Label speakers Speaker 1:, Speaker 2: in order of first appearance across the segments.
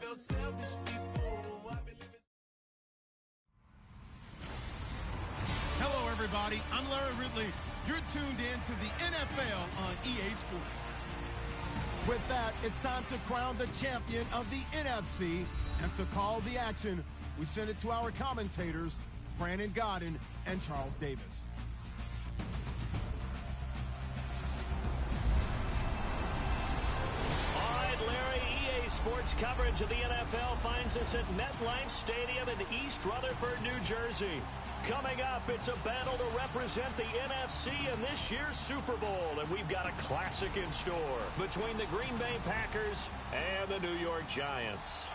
Speaker 1: felt selfish before.
Speaker 2: Hello, everybody. I'm Larry Ridley. You're tuned in to the NFL on EA Sports.
Speaker 3: With that, it's time to crown the champion of the NFC. And to call the action, we send it to our commentators, Brandon Godden and Charles Davis.
Speaker 4: All right, Larry, EA Sports coverage of the NFL finds us at MetLife Stadium in East Rutherford, New Jersey. Coming up, it's a battle to represent the NFC in this year's Super Bowl, and we've got a classic in store between the Green Bay Packers and the New York Giants.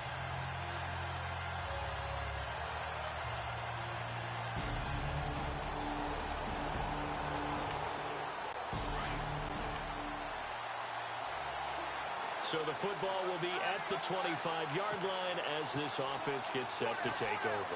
Speaker 4: So the football will be at the 25-yard line as this offense gets set to take over.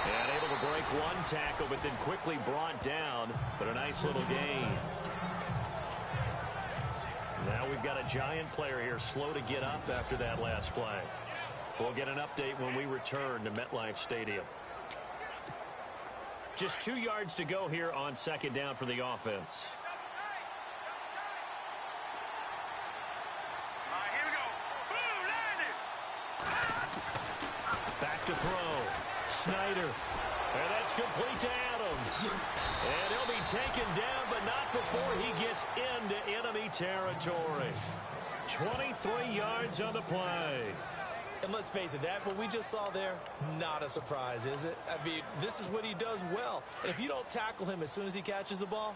Speaker 4: And able to break one tackle, but then quickly brought down. But a nice little gain. Now we've got a Giant player here slow to get up after that last play. We'll get an update when we return to MetLife Stadium. Just 2 yards to go here on second down for the offense.
Speaker 5: Here we go. Boom, landed.
Speaker 4: Back to throw. Snyder. And that's complete to Adams. And he'll be taken down, but not before he gets into enemy territory. 23 yards on the play.
Speaker 6: And let's face it, that what we just saw there, not a surprise, is it? I mean, this is what he does well. And if you don't tackle him as soon as he catches the ball,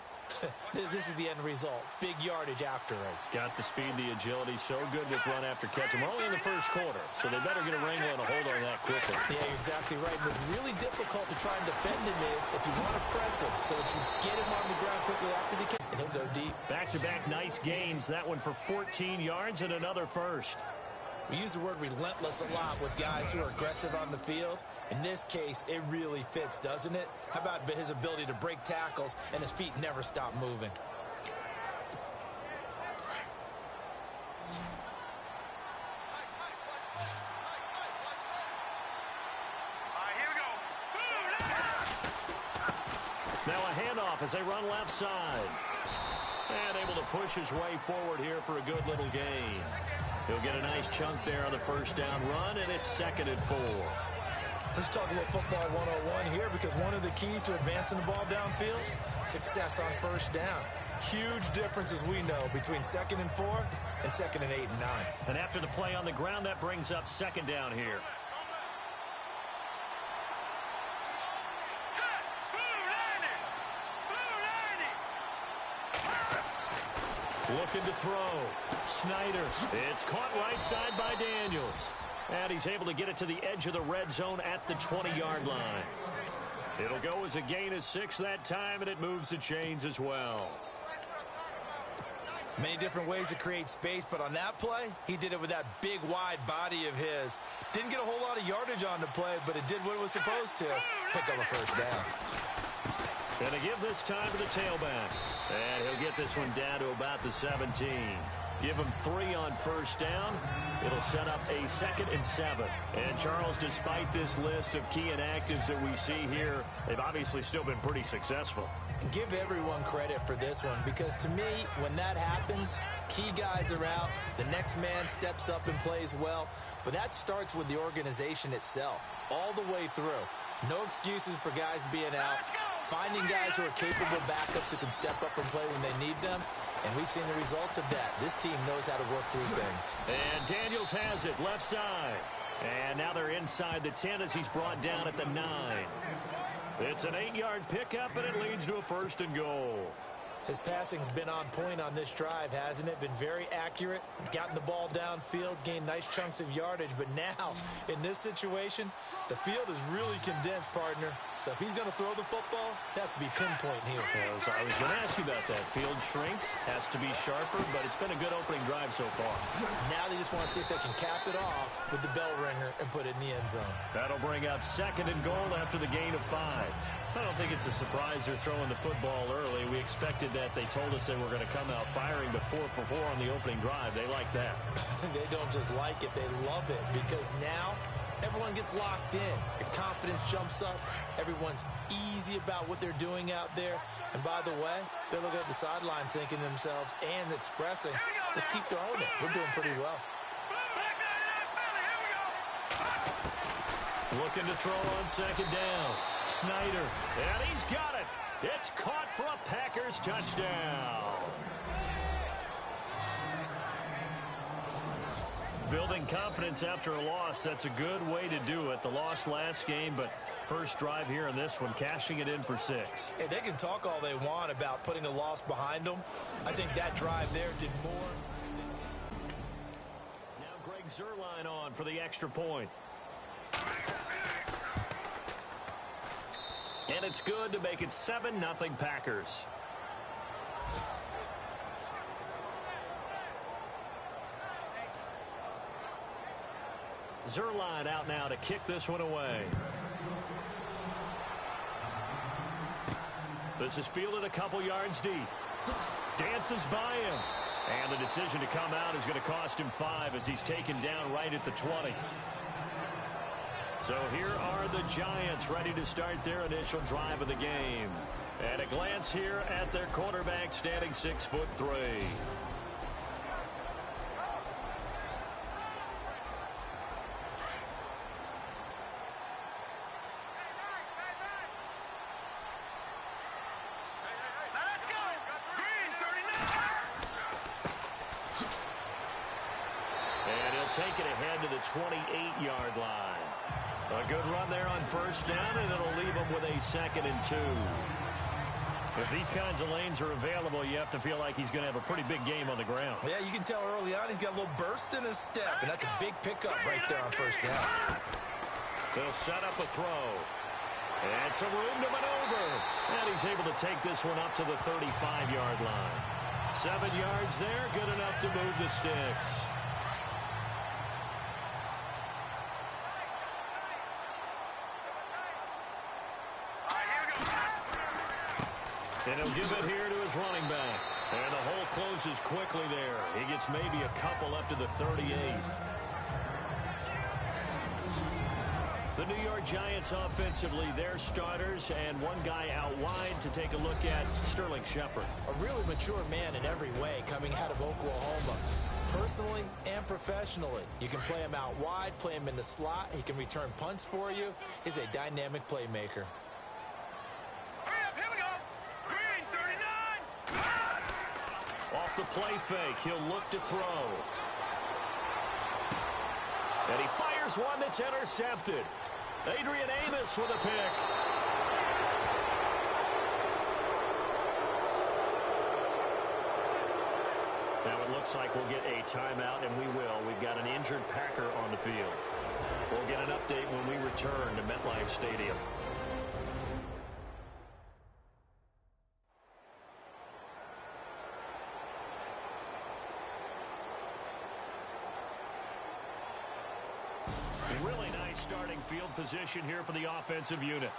Speaker 6: this is the end result. Big yardage afterwards.
Speaker 4: Got the speed, the agility, so good with run after catch. And we're only in the first quarter, so they better get a wrangle and a hold on that quickly.
Speaker 6: Yeah, you're exactly right. What's really difficult to try and defend him is if you want to press him so that you get him on the ground quickly after the catch, and he'll go deep.
Speaker 4: Back-to-back nice gains. That one for 14 yards and another first.
Speaker 6: We use the word relentless a lot with guys who are aggressive on the field. In this case, it really fits, doesn't it? How about his ability to break tackles and his feet never stop moving?
Speaker 5: Here we go.
Speaker 4: Now a handoff as they run left side. And able to push his way forward here for a good little gain. He'll get a nice chunk there on the first down run, and it's 2nd and 4.
Speaker 6: Let's talk a little football 101 here, because one of the keys to advancing the ball downfield, success on first down. Huge difference, as we know, between 2nd and 4 and 2nd and 8 and 9.
Speaker 4: And after the play on the ground, that brings up 2nd down here. Looking to throw. Snyder. It's caught right side by Daniels. And he's able to get it to the edge of the red zone at the 20-yard line. It'll go as a gain of 6 that time, and it moves the chains as well.
Speaker 6: Many different ways to create space, but on that play, he did it with that big, wide body of his. Didn't get a whole lot of yardage on the play, but it did what it was supposed to. Pick up a first down.
Speaker 4: Going to give this time to the tailback. And he'll get this one down to about the 17. Give him 3 on first down. It'll set up a 2nd and 7. And Charles, despite this list of key inactives that we see here, they've obviously still been pretty successful.
Speaker 6: Give everyone credit for this one, because to me, when that happens, key guys are out, the next man steps up and plays well. But that starts with the organization itself, all the way through. No excuses for guys being out. Finding guys who are capable backups who can step up and play when they need them. And we've seen the results of that. This team knows how to work through things.
Speaker 4: And Daniels has it, left side. And now they're inside the 10 as he's brought down at the 9. It's an 8-yard pickup, and it leads to a 1st and goal.
Speaker 6: His passing's been on point on this drive, hasn't it? Been very accurate, gotten the ball downfield, gained nice chunks of yardage. But now, in this situation, the field is really condensed, partner. So if he's going to throw the football, that has to be pinpoint here.
Speaker 4: Yeah, I was going to ask you about that. Field shrinks, has to be sharper, but it's been a good opening drive so far.
Speaker 6: Now they just want to see if they can cap it off with the bell ringer and put it in the end zone.
Speaker 4: That'll bring up 2nd and goal after the gain of 5. I don't think it's a surprise they're throwing the football early. We expected that. They told us they were going to come out firing to 4 for 4 on the opening drive. They like that.
Speaker 6: They don't just like it, they love it, because now everyone gets locked in. Your confidence jumps up. Everyone's easy about what they're doing out there. And by the way, they're looking at the sideline thinking to themselves and expressing, let's keep throwing it. We're doing pretty well.
Speaker 4: Looking to throw on 2nd down. Snyder, and he's got it. It's caught for a Packers touchdown. Building confidence after a loss, that's a good way to do it. The loss last game, but first drive here in this one, cashing it in for 6.
Speaker 6: Hey, they can talk all they want about putting a loss behind them. I think that drive there did more.
Speaker 4: Now Greg Zuerlein on for the extra point. And it's good to make it 7-0 Packers. Zuerlein out now to kick this one away. This is fielded a couple yards deep. Dances by him. And the decision to come out is going to cost him 5 as he's taken down right at the 20. So here are the Giants ready to start their initial drive of the game. And a glance here at their quarterback standing 6'3". And he'll take it ahead to the 28-yard line. A good run there on 1st down, and it'll leave him with a 2nd and 2. If these kinds of lanes are available, you have to feel like he's going to have a pretty big game on the ground.
Speaker 6: Yeah, you can tell early on he's got a little burst in his step, and that's a big pickup right there on 1st down.
Speaker 4: They'll set up a throw. And some room to maneuver. And he's able to take this one up to the 35-yard line. 7 yards there, good enough to move the sticks. And he'll give it here to his running back. And the hole closes quickly there. He gets maybe a couple up to the 38. The New York Giants offensively, their starters, and one guy out wide to take a look at, Sterling Shepard.
Speaker 6: A really mature man in every way coming out of Oklahoma. Personally and professionally. You can play him out wide, play him in the slot. He can return punts for you. He's a dynamic playmaker.
Speaker 4: Off the play fake, he'll look to throw. And he fires one that's intercepted. Adrian Amos with a pick. Now it looks like we'll get a timeout, and we will. We've got an injured Packer on the field. We'll get an update when we return to MetLife Stadium. Really nice starting field position here for the offensive unit.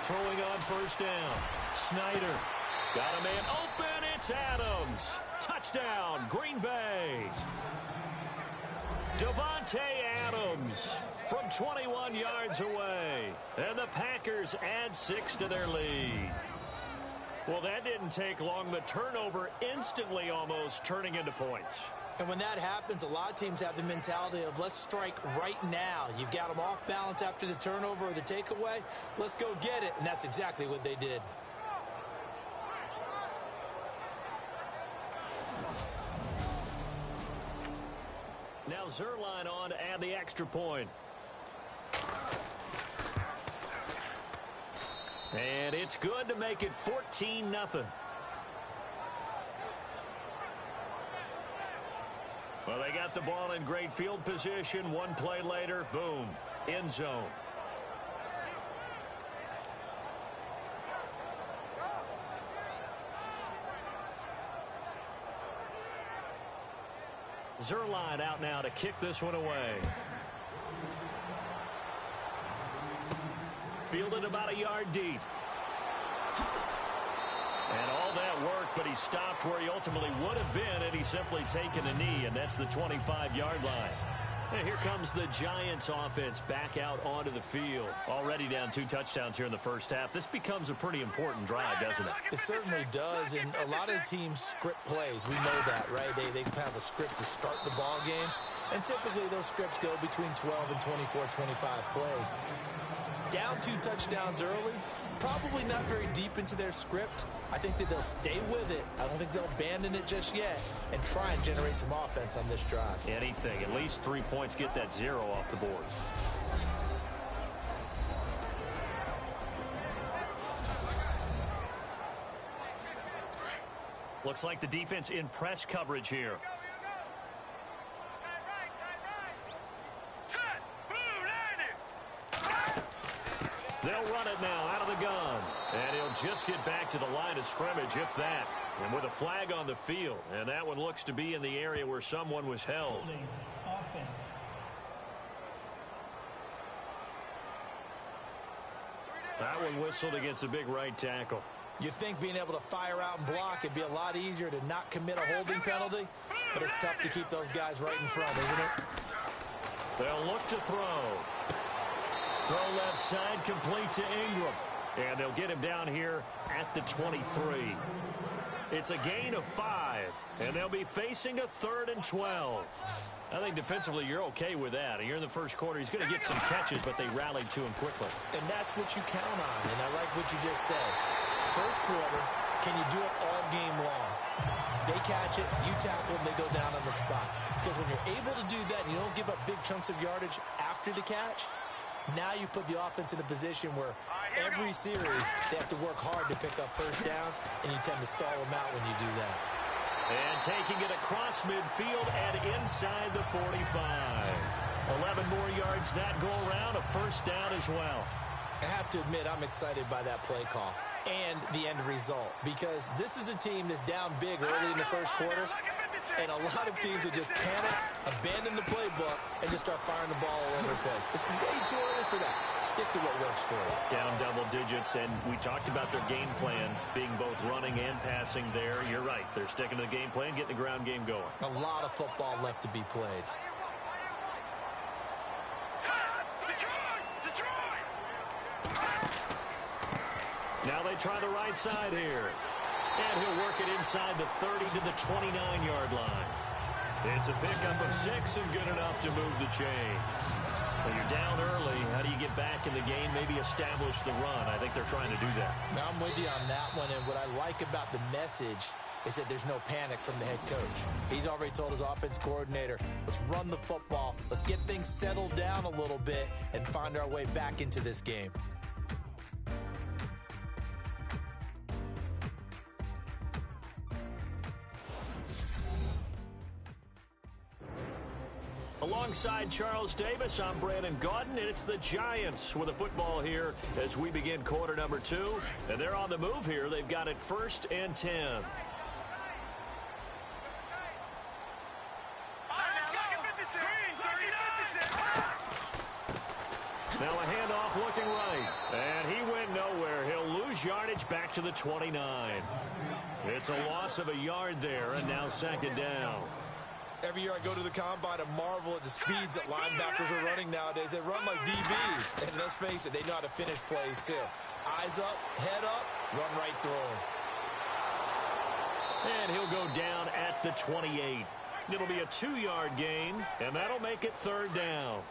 Speaker 4: Throwing on 1st down. Snyder. Got a man open. It's Adams. Touchdown, Green Bay. Devontae Adams from 21 yards away. And the Packers add 6 to their lead. Well, that didn't take long. The turnover instantly almost turning into points.
Speaker 6: And when that happens, a lot of teams have the mentality of let's strike right now. You've got them off balance after the turnover or the takeaway. Let's go get it. And that's exactly what they did.
Speaker 4: Now Zuerlein on to add the extra point. And it's good to make it 14-0. Well, they got the ball in great field position. One play later, boom, end zone. Zerline out now to kick this one away. Fielded about a yard deep. And all that work, but he stopped where he ultimately would have been had he simply taken a knee, and that's the 25-yard line. And here comes the Giants offense back out onto the field. Already down 2 touchdowns here in the first half. This becomes a pretty important drive, doesn't it?
Speaker 6: It certainly does, and a lot of teams script plays. We know that, right? They have a script to start the ball game, and typically those scripts go between 12 and 24, 25 plays. Down 2 touchdowns early, probably not very deep into their script. I think that they'll stay with it. I don't think they'll abandon it just yet and try and generate some offense on this drive.
Speaker 4: Anything. At least 3 points. Get that 0 off the board. Looks like the defense in press coverage here. They'll run it now out of the gun. And he'll just get back to the line of scrimmage, if that. And with a flag on the field. And that one looks to be in the area where someone was held.
Speaker 7: Holding offense.
Speaker 4: That one whistled against a big right tackle.
Speaker 6: You'd think being able to fire out and block it'd be a lot easier to not commit a holding penalty. But it's tough to keep those guys right in front, isn't it?
Speaker 4: They'll look to throw. Throw left side, complete to Ingram. And they'll get him down here at the 23. It's a gain of 5. And they'll be facing a 3rd and 12. I think defensively you're okay with that. You're in the first quarter. He's going to get some catches, but they rallied to him quickly.
Speaker 6: And that's what you count on. And I like what you just said. First quarter, can you do it all game long? They catch it, you tackle them, they go down on the spot. Because when you're able to do that and you don't give up big chunks of yardage after the catch, now you put the offense in a position where every series they have to work hard to pick up first downs, and you tend to stall them out when you do that.
Speaker 4: And taking it across midfield and inside the 45. 11 more yards that go around, a first down as well.
Speaker 6: I have to admit I'm excited by that play call and the end result, because this is a team that's down big early in the first quarter, and a lot of teams will just panic, abandon the playbook, and just start firing the ball all over the place. It's way too early for that. Stick to what works for you.
Speaker 4: Down double digits, and we talked about their game plan being both running and passing there. You're right. They're sticking to the game plan, getting the ground game going.
Speaker 6: A lot of football left to be played.
Speaker 4: Now they try the right side here. And he'll work it inside the 30 to the 29-yard line. It's a pickup of 6 and good enough to move the chains. When you're down early, how do you get back in the game, maybe establish the run? I think they're trying to do that.
Speaker 6: Now I'm with you on that one, and what I like about the message is that there's no panic from the head coach. He's already told his offense coordinator, let's run the football, let's get things settled down a little bit and find our way back into this game.
Speaker 4: Alongside Charles Davis, I'm Brandon Gaudin, and it's the Giants with the football here as we begin quarter number 2. And they're on the move here. They've got it 1st and 10. Now a handoff looking right. And he went nowhere. He'll lose yardage back to the 29. It's a loss of a yard there, and now 2nd down.
Speaker 6: Every year I go to the combine and marvel at the speeds that linebackers are running nowadays. They run like DBs. And let's face it, they know how to finish plays too. Eyes up, head up, run right through them.
Speaker 4: And he'll go down at the 28. It'll be a 2-yard gain, and that'll make it 3rd down.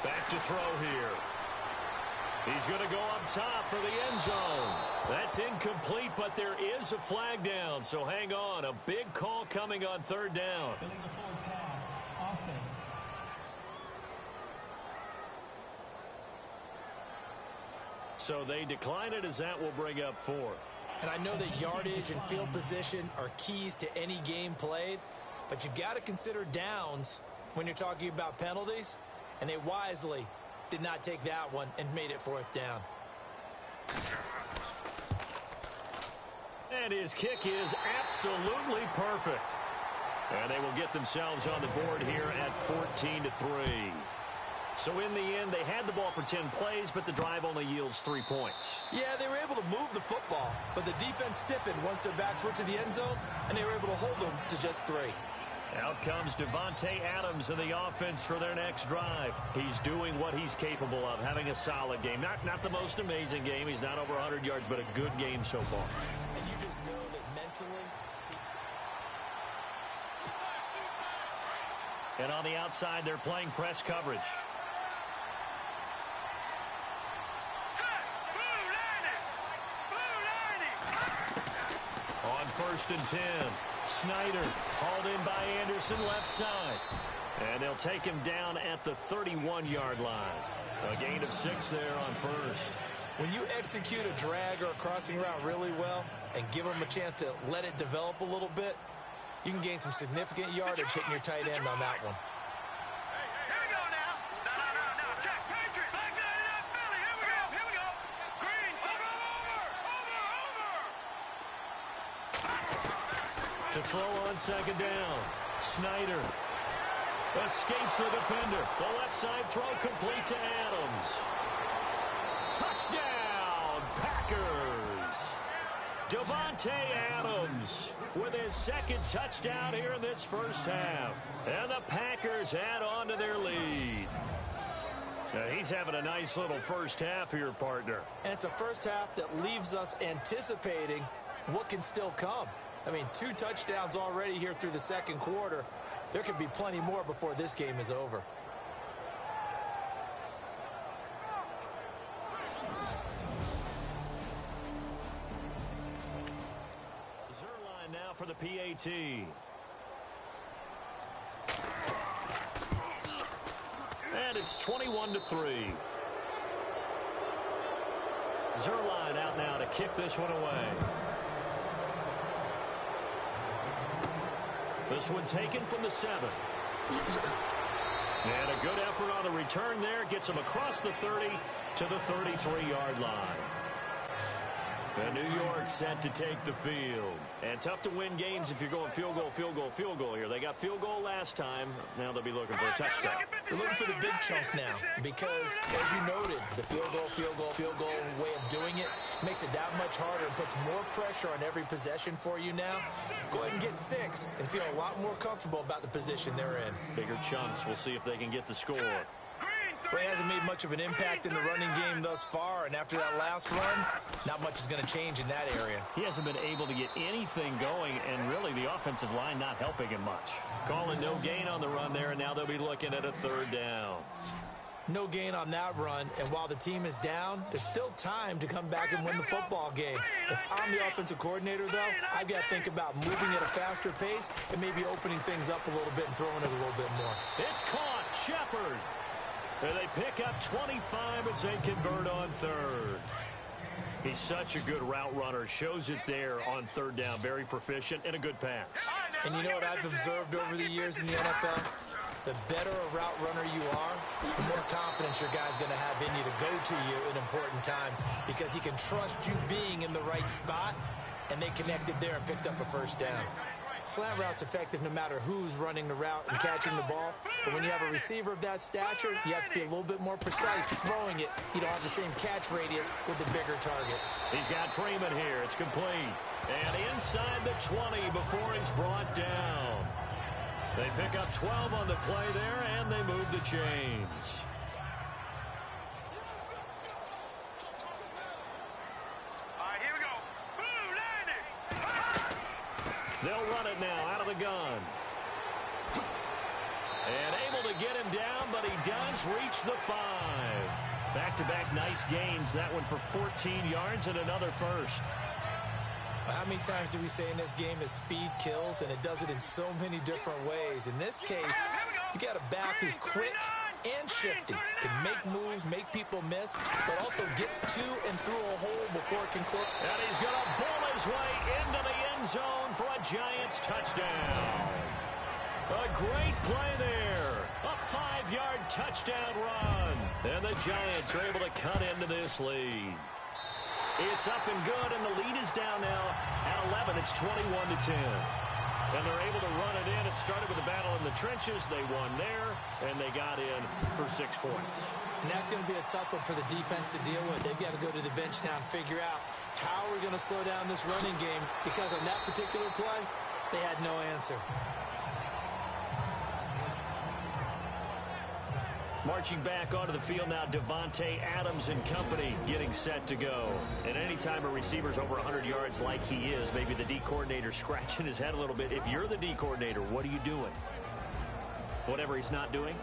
Speaker 4: Back to throw here. He's going to go up top for the end zone. That's incomplete, but there is a flag down, so hang on. A big call coming on 3rd down.
Speaker 7: Illegal forward pass. Offense.
Speaker 4: So they decline it as that will bring up fourth.
Speaker 6: And I know that yardage and field position are keys to any game played, but you've got to consider downs when you're talking about penalties, and they wisely did not take that one and made it fourth down.
Speaker 4: And his kick is absolutely perfect. And they will get themselves on the board here at 14-3. So in the end, they had the ball for 10 plays, but the drive only yields 3 points.
Speaker 6: Yeah, they were able to move the football, but the defense stiffened once their backs were to the end zone, and they were able to hold them to just 3.
Speaker 4: Out comes Davante Adams in the offense for their next drive. He's doing what he's capable of, having a solid game. Not the most amazing game. He's not over 100 yards, but a good game so far.
Speaker 6: And you just know that mentally.
Speaker 4: And on the outside, they're playing press coverage. On 1st and 10, Snyder hauled in by Anderson left side. And they'll take him down at the 31-yard line. A gain of 6 there on 1st.
Speaker 6: When you execute a drag or a crossing route really well and give them a chance to let it develop a little bit, you can gain some significant yardage hitting your tight end on that one.
Speaker 5: Here we go now. No. Check. Patriot. Back there in Philly. Here we go. Green. Over.
Speaker 4: To throw on 2nd down. Snyder escapes the defender. The left side throw complete to Adams. Touchdown, Packers. Davante Adams with his 2nd touchdown here in this first half. And the Packers add on to their lead. Now, he's having a nice little first half here, partner.
Speaker 6: And it's a first half that leaves us anticipating what can still come. I mean, 2 touchdowns already here through the 2nd quarter. There could be plenty more before this game is over.
Speaker 4: Zerline now for the PAT. And it's 21-3. Zerline out now to kick this one away. This one taken from the 7. And a good effort on the return there. Gets him across the 30 to the 33-yard line. And New York set to take the field. And tough to win games if you're going field goal here. They got field goal last time. Now they'll be looking for a touchdown.
Speaker 6: They're looking for the big chunk now because, as you noted, the field goal way of doing it makes it that much harder and puts more pressure on every possession for you now. Go ahead and get 6 and feel a lot more comfortable about the position they're in.
Speaker 4: Bigger chunks. We'll see if they can get the score.
Speaker 6: Well, he hasn't made much of an impact in the running game thus far, and after that last run, not much is going to change in that area.
Speaker 4: He hasn't been able to get anything going, and really the offensive line not helping him much. Calling no gain on the run there, and now they'll be looking at a 3rd down.
Speaker 6: No gain on that run, and while the team is down, there's still time to come back and win the football game. If I'm the offensive coordinator, though, I've got to think about moving at a faster pace and maybe opening things up a little bit and throwing it a little bit more.
Speaker 4: It's caught. Shepard. And they pick up 25 as they convert on 3rd. He's such a good route runner. Shows it there on 3rd down. Very proficient and a good pass.
Speaker 6: And you know what I've observed over the years in the NFL? The better a route runner you are, the more confidence your guy's going to have in you to go to you in important times because he can trust you being in the right spot, and they connected there and picked up a 1st down. Slant route's effective no matter who's running the route and catching the ball. But when you have a receiver of that stature, you have to be a little bit more precise throwing it. You don't have the same catch radius with the bigger targets.
Speaker 4: He's got Freeman here. It's complete. And inside the 20 before he's brought down. They pick up 12 on the play there, and they move the chains.
Speaker 5: Here we go. Boom, landed.
Speaker 4: They'll run it now out of the gun. And able to get him down, but he does reach the 5. Back-to-back nice gains. That one for 14 yards and another 1st.
Speaker 6: How many times do we say in this game that speed kills, and it does it in so many different ways? In this case, you got a back who's quick and shifty. Can make moves, make people miss, but also gets to and through a hole before it can close.
Speaker 4: And he's going to bull his way into the end zone for a Giants touchdown. A great play there. A 5-yard touchdown run. And the Giants are able to cut into this lead. It's up and good, and the lead is down now at 11. It's 21-10. And they're able to run it in. It started with a battle in the trenches. They won there, and they got in for 6 points.
Speaker 6: And that's going to be a tough one for the defense to deal with. They've got to go to the bench now and figure out how we're going to slow down this running game, because on that particular play, they had no answer.
Speaker 4: Marching back onto the field now, Devontae Adams and company getting set to go. And anytime a receiver's over 100 yards like he is, maybe the D coordinator scratching his head a little bit. If you're the D coordinator, what are you doing? Whatever he's not doing?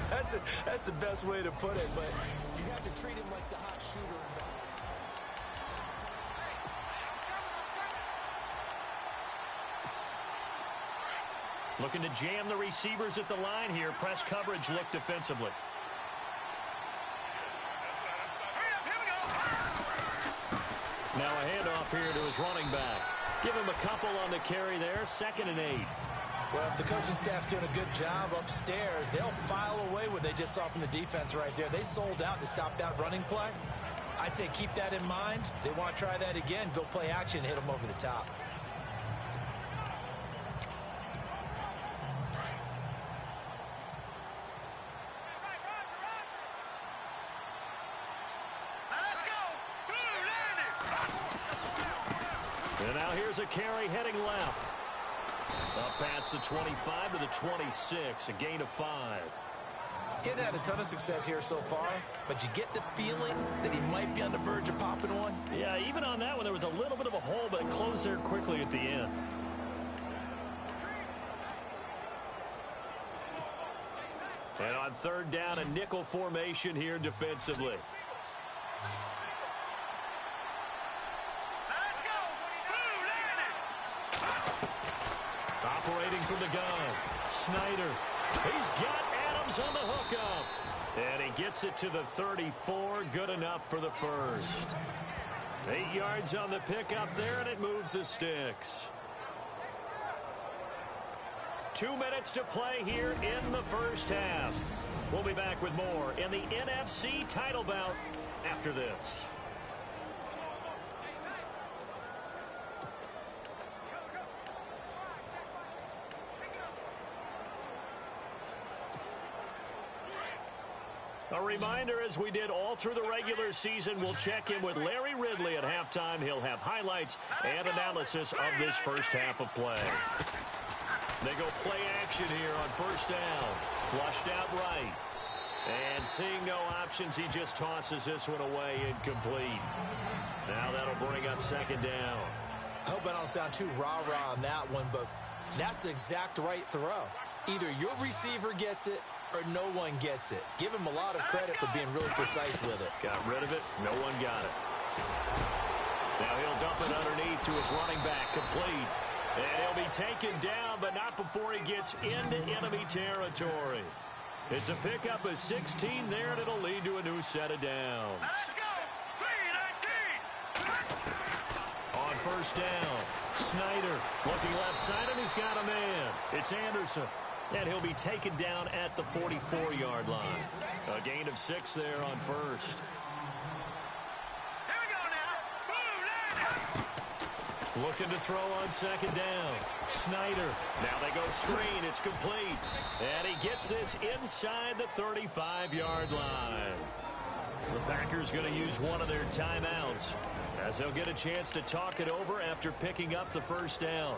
Speaker 6: That's the best way to put it, but you have to treat him like the hot shooter.
Speaker 4: Looking to jam the receivers at the line here. Press coverage look defensively. Now a handoff here to his running back. Give him a couple on the carry there. 2nd and 8.
Speaker 6: Well, if the coaching staff's doing a good job upstairs, they'll file away what they just saw from the defense right there. They sold out to stop that running play. I'd say keep that in mind. They want to try that again. Go play action and hit them over the top.
Speaker 4: And now here's a carry heading left. Up past the 25 to the 26, a gain of 5.
Speaker 6: He hadn't had a ton of success here so far, but you get the feeling that he might be on the verge of popping one.
Speaker 4: Yeah, even on that one, there was a little bit of a hole, but it closed there quickly at the end. And on 3rd down, a nickel formation here defensively. Operating from the gun, Snyder. He's got Adams on the hookup. And he gets it to the 34. Good enough for the first. 8 yards on the pickup there, and it moves the sticks. 2 minutes to play here in the first half. We'll be back with more in the NFC title bout after this. A reminder, as we did all through the regular season, we'll check in with Larry Ridley at halftime. He'll have highlights and analysis of this first half of play. They go play action here on 1st down. Flushed out right. And seeing no options, he just tosses this one away incomplete. Now that'll bring up 2nd down.
Speaker 6: I hope I don't sound too rah-rah on that one, but that's the exact right throw. Either your receiver gets it or no one gets it. Give him a lot of credit for being really precise with it.
Speaker 4: Got rid of it. No one got it. Now he'll dump it underneath to his running back, complete. And he'll be taken down, but not before he gets into enemy territory. It's a pickup of 16 there, and it'll lead to a new set of downs.
Speaker 5: Let's go! 3-19!
Speaker 4: On 1st down, Snyder looking left side, and he's got a man. It's Anderson. And he'll be taken down at the 44-yard line. A gain of 6 there on 1st.
Speaker 5: Here we go now!
Speaker 4: Looking to throw on 2nd down. Snyder. Now they go screen. It's complete. And he gets this inside the 35-yard line. The Packers going to use one of their timeouts, as they'll get a chance to talk it over after picking up the 1st down.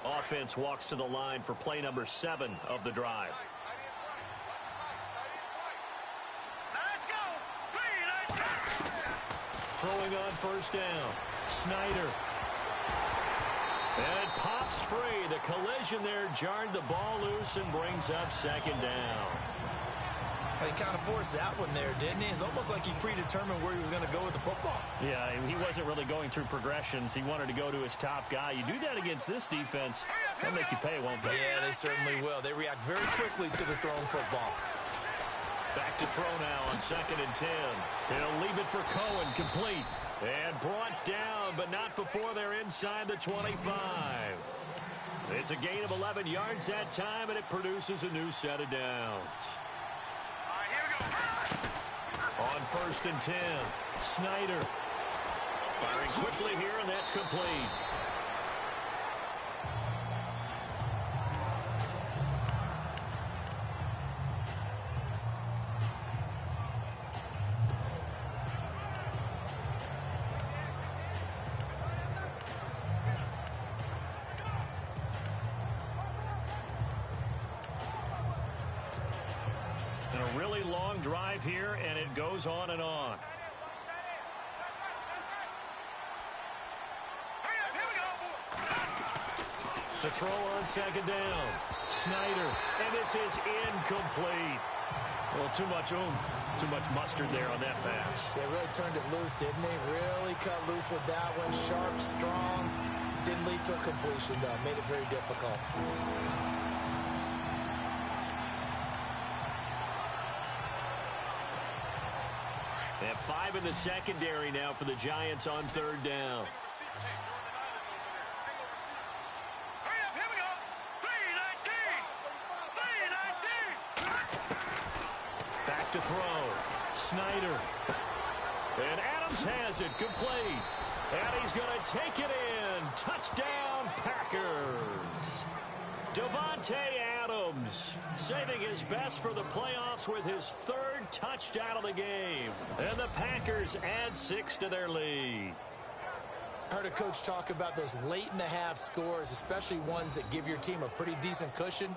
Speaker 4: Offense walks to the line for play number 7 of the drive.
Speaker 5: Let's go! 3-19!
Speaker 4: Throwing on 1st down. Snyder. And it pops free. The collision there jarred the ball loose and brings up 2nd down.
Speaker 6: He kind of forced that one there, didn't he? It's almost like he predetermined where he was going to go with the football.
Speaker 4: Yeah, he wasn't really going through progressions. He wanted to go to his top guy. You do that against this defense, they'll make you pay, won't they?
Speaker 6: Yeah, they certainly will. They react very quickly to the thrown football.
Speaker 4: Back to throw now on 2nd and 10. He'll leave it for Cohen, complete. And brought down, but not before they're inside the 25. It's a gain of 11 yards that time, and it produces a new set of downs. On 1st and 10, Snyder firing quickly here, and that's complete. A really long drive here, and it goes on and on. To throw on 2nd down. Snyder, and this is incomplete. Well, too much oomph, too much mustard there on that pass.
Speaker 6: They really turned it loose, didn't they? Really cut loose with that one. Sharp, strong. Didn't lead to a completion, though. Made it very difficult.
Speaker 4: They have 5 in the secondary now for the Giants on 3rd down.
Speaker 5: Here we go. 3-19.
Speaker 4: Back to throw. Snyder. And Adams has it complete. And he's going to take it in. Touchdown, Packers. Davante Adams saving his best for the playoffs with his 3rd touchdown of the game. And the Packers add 6 to their lead.
Speaker 6: I heard a coach talk about those late-in-the-half scores, especially ones that give your team a pretty decent cushion.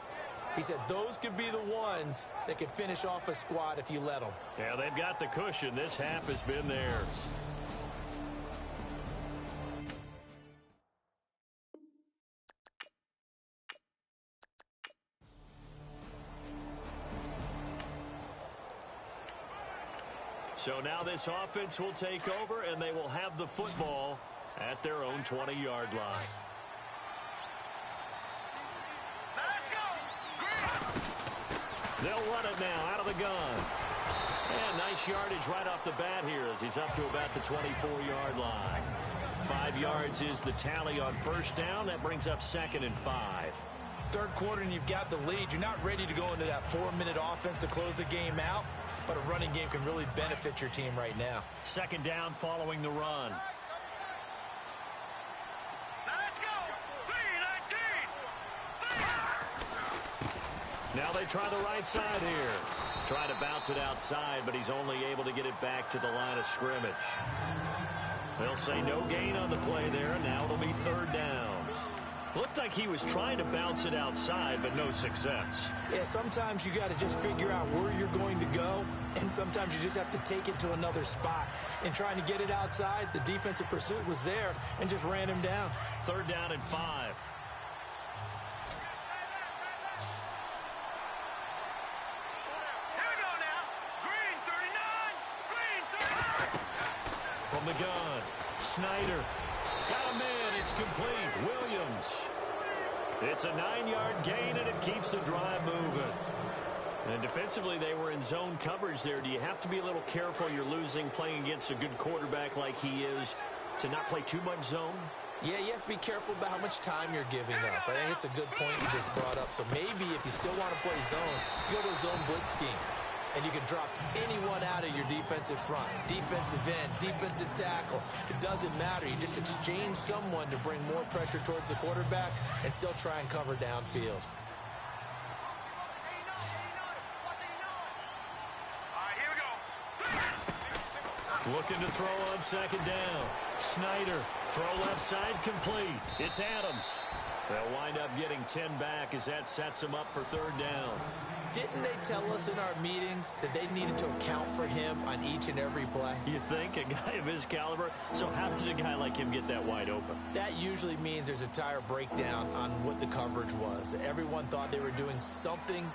Speaker 6: He said those could be the ones that could finish off a squad if you let them.
Speaker 4: Yeah, they've got the cushion. This half has been theirs. So now this offense will take over, and they will have the football at their own 20-yard line.
Speaker 5: Let's go.
Speaker 4: They'll run it now out of the gun. And nice yardage right off the bat here as he's up to about the 24-yard line. 5 yards is the tally on 1st down. That brings up 2nd and 5.
Speaker 6: 3rd quarter and you've got the lead. You're not ready to go into that 4-minute offense to close the game out. But a running game can really benefit your team right now.
Speaker 4: 2nd down following the run.
Speaker 5: Let's go. 3-19.
Speaker 4: Now they try the right side here. Try to bounce it outside, but he's only able to get it back to the line of scrimmage. They'll say no gain on the play there. Now it'll be 3rd down. Looked like he was trying to bounce it outside, but no success.
Speaker 6: Yeah, sometimes you got to just figure out where you're going to go, and sometimes you just have to take it to another spot. In trying to get it outside, the defensive pursuit was there and just ran him down.
Speaker 4: 3rd down and 5.
Speaker 5: Here we go now. Green 39. Green 39.
Speaker 4: From the gun, Snyder. Got a man. It's complete. Williams. It's a 9-yard gain, and it keeps the drive moving. And defensively, they were in zone coverage there. Do you have to be a little careful? You're losing playing against a good quarterback like he is to not play too much zone?
Speaker 6: Yeah, you have to be careful about how much time you're giving up. I think it's a good point you just brought up. So maybe if you still want to play zone, you go to a zone blitz scheme. And you can drop anyone out of your defensive front. Defensive end, defensive tackle. It doesn't matter. You just exchange someone to bring more pressure towards the quarterback and still try and cover downfield.
Speaker 5: All right, here we go.
Speaker 4: Looking to throw on 2nd down. Snyder, throw left side, complete. It's Adams. They'll wind up getting 10 back as that sets them up for 3rd down.
Speaker 6: Didn't they tell us in our meetings that they needed to account for him on each and every play?
Speaker 4: You think? A guy of his caliber? So how does a guy like him get that wide open?
Speaker 6: That usually means there's a tire breakdown on what the coverage was. Everyone thought they were doing something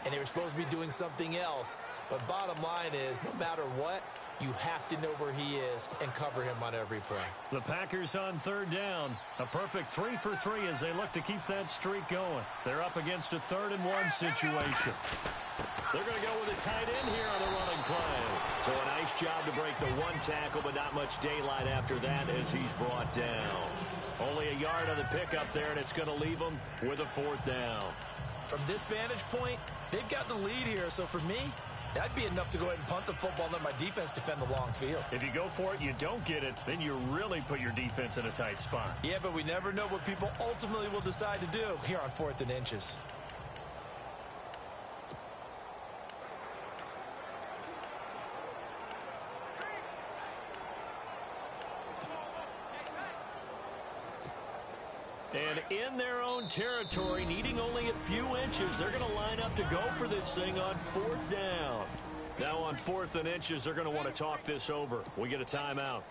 Speaker 6: and they were supposed to be doing something else. But bottom line is, no matter what, you have to know where he is and cover him on every play.
Speaker 4: The Packers on third down. A perfect 3 for 3 as they look to keep that streak going. They're up against a 3rd-and-1 situation. They're going to go with a tight end here on the running play. So a nice job to break the one tackle, but not much daylight after that as he's brought down. Only a yard on the pickup there, and it's going to leave him with a 4th down.
Speaker 6: From this vantage point, they've got the lead here. So for me, that'd be enough to go ahead and punt the football and let my defense defend the long field.
Speaker 4: If you go for it, you don't get it, then you really put your defense in a tight spot.
Speaker 6: Yeah, but we never know what people ultimately will decide to do here on 4th and inches.
Speaker 4: And in their own territory, needing only a few inches, they're going to line up to go for this thing on 4th down. Now on 4th and inches, they're going to want to talk this over. We get a timeout.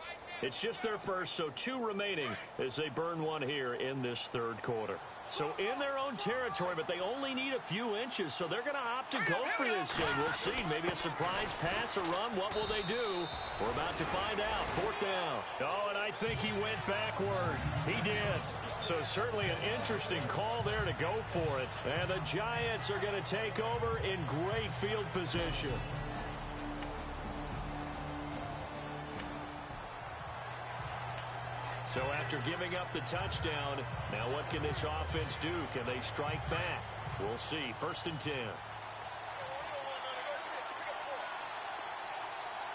Speaker 4: It's just their first, so 2 remaining as they burn one here in this 3rd quarter. So in their own territory, but they only need a few inches, so they're going to opt to go for this thing. We'll see. Maybe a surprise pass or run. What will they do? We're about to find out. 4th down. Oh, and I think he went backward. He did. So certainly an interesting call there to go for it. And the Giants are going to take over in great field position. So after giving up the touchdown, now what can this offense do? Can they strike back? We'll see. 1st and 10.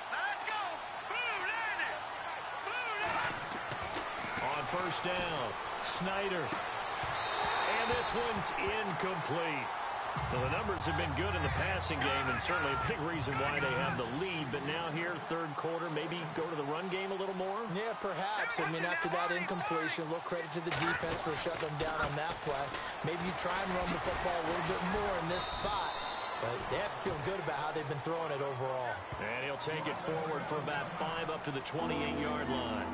Speaker 5: Let's go. Blue landed. Blue landed.
Speaker 4: On 1st down, Snyder. And this one's incomplete. So the numbers have been good in the passing game, and certainly a big reason why they have the lead. But now here, 3rd quarter, maybe go to the run game a little more?
Speaker 6: Yeah, perhaps. I mean, after that incompletion, a little credit to the defense for shutting them down on that play. Maybe you try and run the football a little bit more in this spot. But they have to feel good about how they've been throwing it overall.
Speaker 4: And he'll take it forward for about 5 up to the 28-yard line.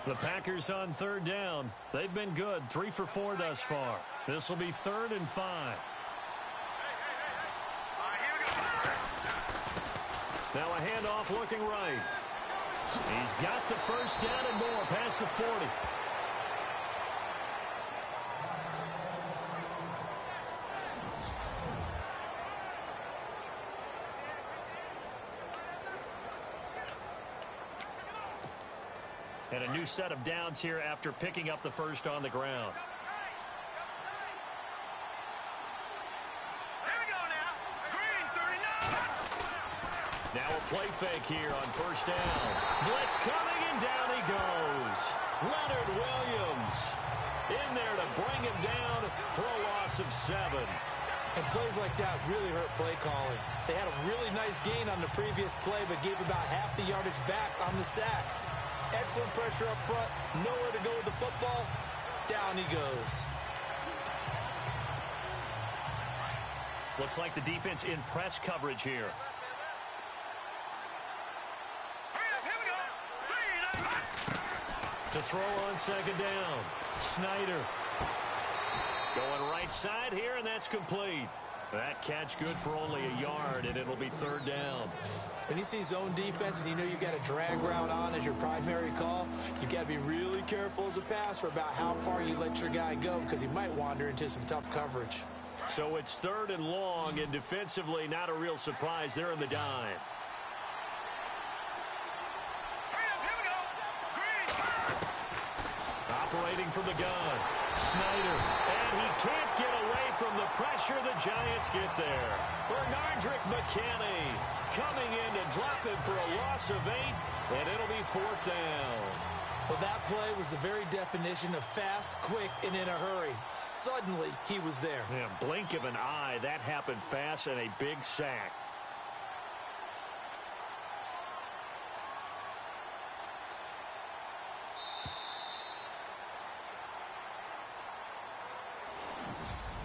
Speaker 4: The Packers on 3rd down. They've been good. 3 for 4 thus far. This will be 3rd and 5. Now a handoff looking right. He's got the 1st down and more past the 40. And a new set of downs here after picking up the 1st on the ground.
Speaker 5: Here we go now. Green 39.
Speaker 4: Now a play fake here on 1st down. Blitz coming, and down he goes. Leonard Williams in there to bring him down for a loss of 7.
Speaker 6: And plays like that really hurt play calling. They had a really nice gain on the previous play, but gave about half the yardage back on the sack. Excellent pressure up front. Nowhere to go with the football. Down he goes.
Speaker 4: Looks like the defense in press coverage here.
Speaker 5: Here we go.
Speaker 4: To throw on 2nd down. Snyder. Going right side here, and that's complete. That catch good for only a yard, and it'll be 3rd down.
Speaker 6: When you see zone defense and you know you got a drag route on as your primary call, you got to be really careful as a passer about how far you let your guy go, because he might wander into some tough coverage.
Speaker 4: So it's 3rd and long, and defensively not a real surprise. They're in the dime.
Speaker 5: Here we go. Green.
Speaker 4: Operating from the gun. Snyder. And he can't get away from the pressure. The Giants get there. Bernardrick McKinney coming in to drop him for a loss of 8, and it'll be 4th down.
Speaker 6: Well, that play was the very definition of fast, quick, and in a hurry. Suddenly, he was there.
Speaker 4: Yeah, blink of an eye. That happened fast, and a big sack.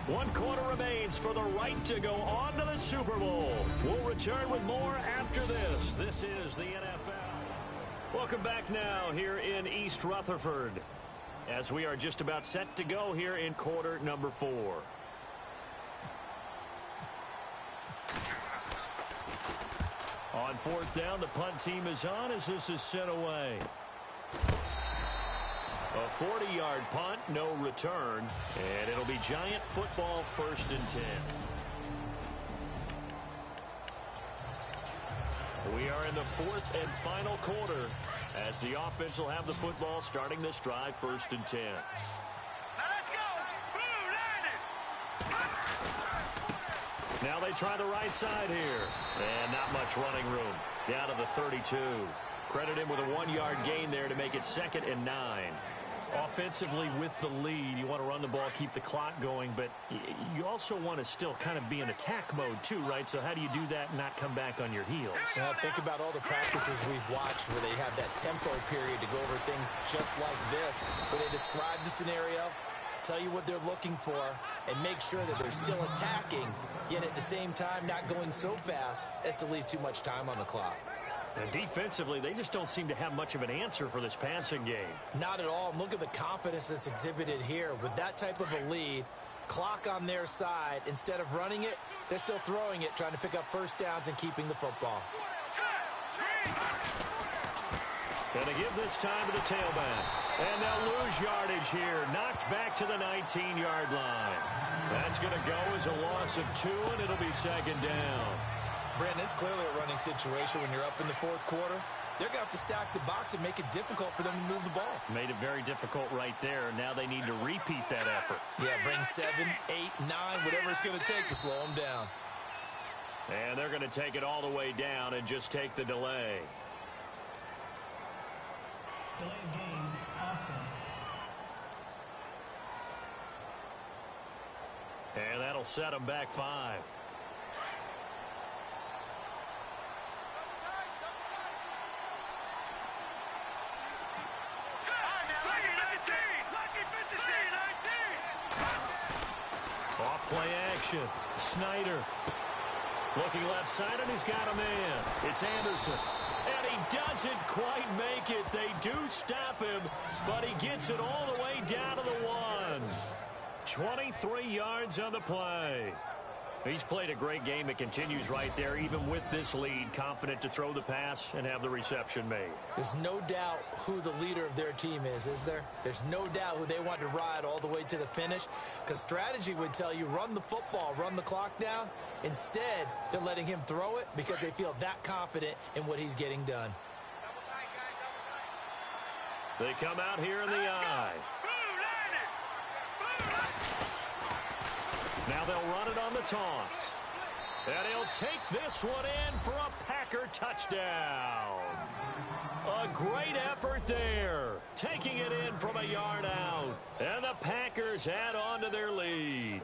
Speaker 4: One quarter remains for the right to go on to the Super Bowl. We'll return with more after this. This is the NFL. Welcome back now here in East Rutherford. as we are just about set to go here in quarter number 4. On 4th down, the punt team is on as this is sent away. A 40-yard punt, no return, and it'll be Giant football 1st and 10. We are in the 4th and final quarter as the offense will have the football starting this drive 1st and 10.
Speaker 5: Now let's go. Blue landed.
Speaker 4: Now they try the right side here. And not much running room. Down to the 32. Credit him with a 1-yard gain there to make it 2nd and 9. Offensively with the lead, you want to run the ball, keep the clock going, but you also want to still kind of be in attack mode too, right? So how do you do that and not come back on your heels?
Speaker 6: Well, think about all the practices we've watched where they have that tempo period to go over things just like this, where they describe the scenario, tell you what they're looking for, and make sure that they're still attacking, yet at the same time not going so fast as to leave too much time on the clock.
Speaker 4: And defensively, they just don't seem to have much of an answer for this passing game.
Speaker 6: Not at all. Look at the confidence that's exhibited here. With that type of a lead, clock on their side, instead of running it, they're still throwing it, trying to pick up 1st downs and keeping the football.
Speaker 4: Going to give this time to the tailback. And they'll lose yardage here. Knocked back to the 19-yard line. That's going to go as a loss of 2, and it'll be 2nd down.
Speaker 6: Brandon, it's clearly a running situation when you're up in the 4th quarter. They're going to have to stack the box and make it difficult for them to move the ball.
Speaker 4: Made it very difficult right there. Now they need to repeat that effort.
Speaker 6: Yeah, bring 7, 8, 9, whatever it's going to take to slow them down.
Speaker 4: And they're going to take it all the way down and just take the delay.
Speaker 7: Delay of game, offense.
Speaker 4: And that'll set them back 5. Off play action. Snyder. Looking left side, and he's got a man. It's Anderson. And he doesn't quite make it. They do stop him, but he gets it all the way down to the 1. 23 yards on the play. He's played a great game. It continues right there, even with this lead, confident to throw the pass and have the reception made.
Speaker 6: There's no doubt who the leader of their team is there? There's no doubt who they want to ride all the way to the finish, because strategy would tell you run the football, run the clock down. Instead, they're letting him throw it because they feel that confident in what he's getting done.
Speaker 4: They come out here in the eye. Now they'll run it on the toss. And he'll take this one in for a Packer touchdown. A great effort there. Taking it in from a yard out. And the Packers add on to their lead.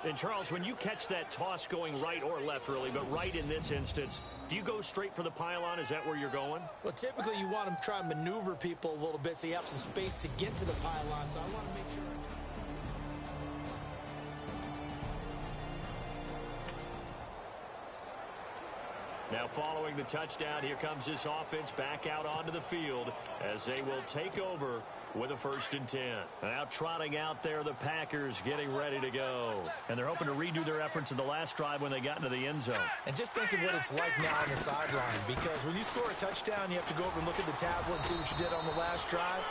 Speaker 4: And Charles, when you catch that toss going right or left, really, but right in this instance, do you go straight for the pylon? Is that where you're going?
Speaker 6: Well, typically you want to try and maneuver people a little bit so you have some space to get to the pylon. So I want to make sure.
Speaker 4: Now following the touchdown, here comes this offense back out onto the field as they will take over with a 1st and 10. Now trotting out there, the Packers getting ready to go. And they're hoping to redo their efforts in the last drive when they got into the end zone.
Speaker 6: And just think of what it's like now on the sideline, because when you score a touchdown, you have to go over and look at the tablet and see what you did on the last drive.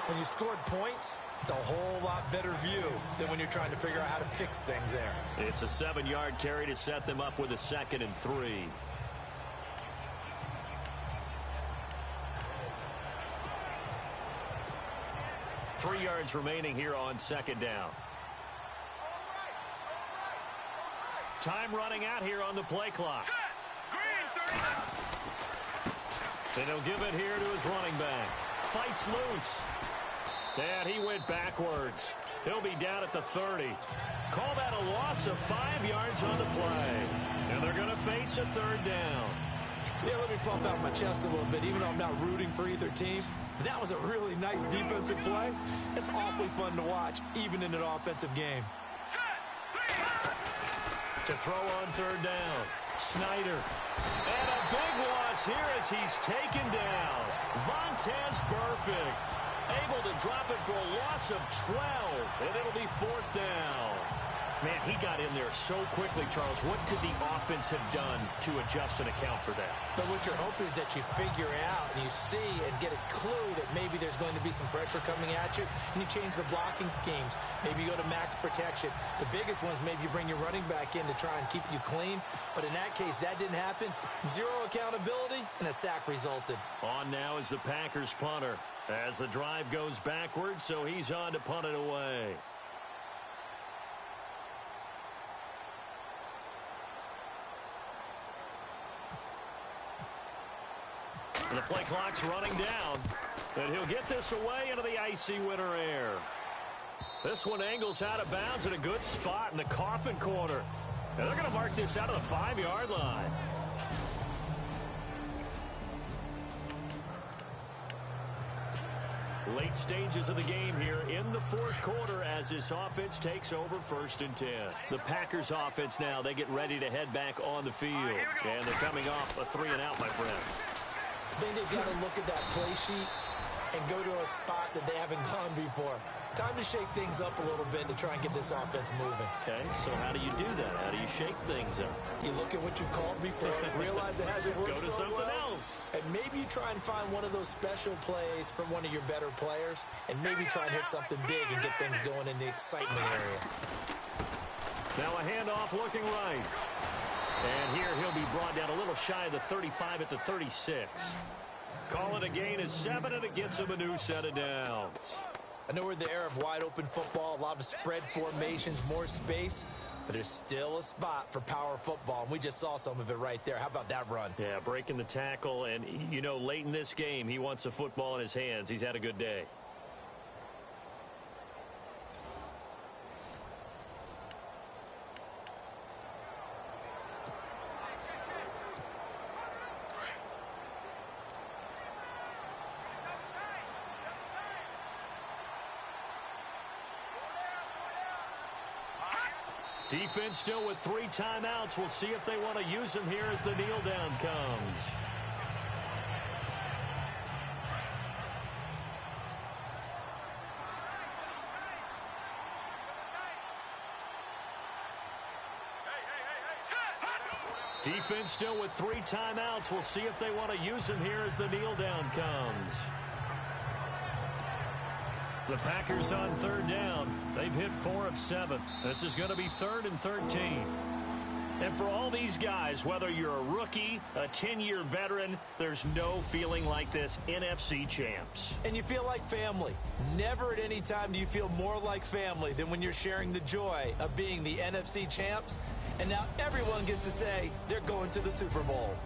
Speaker 6: When you scored points, it's a whole lot better view than when you're trying to figure out how to fix things there.
Speaker 4: It's a 7-yard carry to set them up with a 2nd and 3. Three yards remaining here on 2nd down. Time running out here on the play clock. And he'll give it here to his running back. Fights loose. And he went backwards. He'll be down at the 30. Call that a loss of 5 yards on the play. And they're going to face a 3rd down.
Speaker 6: Yeah, let me pump out my chest a little bit, even though I'm not rooting for either team. That was a really nice defensive play. It's awfully fun to watch, even in an offensive game.
Speaker 4: To throw on 3rd down. Snyder. And a big loss here as he's taken down. Vontaze Burfict. Able to drop it for a loss of 12, and it'll be 4th down. Man, he got in there so quickly, Charles. What could the offense have done to adjust and account for that?
Speaker 6: But what you're hoping is that you figure out and you see and get a clue that maybe there's going to be some pressure coming at you, and you change the blocking schemes. Maybe you go to max protection. The biggest one is maybe you bring your running back in to try and keep you clean. But in that case, that didn't happen. Zero accountability, and a sack resulted.
Speaker 4: On now is the Packers punter as the drive goes backwards, so he's on to punt it away. The play clock's running down, and he'll get this away into the icy winter air. This one angles out of bounds in a good spot in the coffin corner. And they're going to mark this out of the 5-yard line. Late stages of the game here in the 4th quarter as this offense takes over 1st and 10. The Packers offense now, they get ready to head back on the field. And they're coming off a 3-and-out, my friend.
Speaker 6: I think they've got to look at that play sheet and go to a spot that they haven't gone before. Time to shake things up a little bit to try and get this offense moving.
Speaker 4: Okay, so how do you do that? How do you shake things up?
Speaker 6: You look at what you've called before, realize it hasn't worked
Speaker 4: Go to
Speaker 6: so
Speaker 4: something
Speaker 6: well,
Speaker 4: else.
Speaker 6: and maybe you try and find one of those special plays from one of your better players, and maybe try and hit something big and get things going in the excitement area.
Speaker 4: Now a handoff looking right. And here he'll be brought down a little shy of the 35 at the 36. Call it a gain of 7, and it gets him a new set of downs.
Speaker 6: I know we're in the era of wide-open football, a lot of spread formations, more space, but there's still a spot for power football, and we just saw some of it right there. How about that run?
Speaker 4: Yeah, breaking the tackle, and, you know, late in this game, he wants the football in his hands. He's had a good day. Defense still with 3 timeouts. We'll see if they want to use them here as the kneel down comes. Defense still with 3 timeouts. We'll see if they want to use them here as the kneel down comes. The Packers on 3rd down. They've hit 4 of 7. This is going to be 3rd and 13. And for all these guys, whether you're a rookie, a 10-year veteran, there's no feeling like this NFC champs.
Speaker 6: And you feel like family. Never at any time do you feel more like family than when you're sharing the joy of being the NFC champs. And now everyone gets to say they're going to the Super Bowl.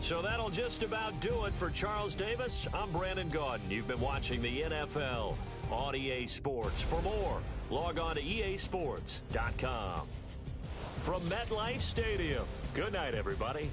Speaker 4: So that'll just about do it for Charles Davis. I'm Brandon Gaudin. You've been watching the NFL on EA Sports. For more, log on to easports.com. From MetLife Stadium, good night, everybody.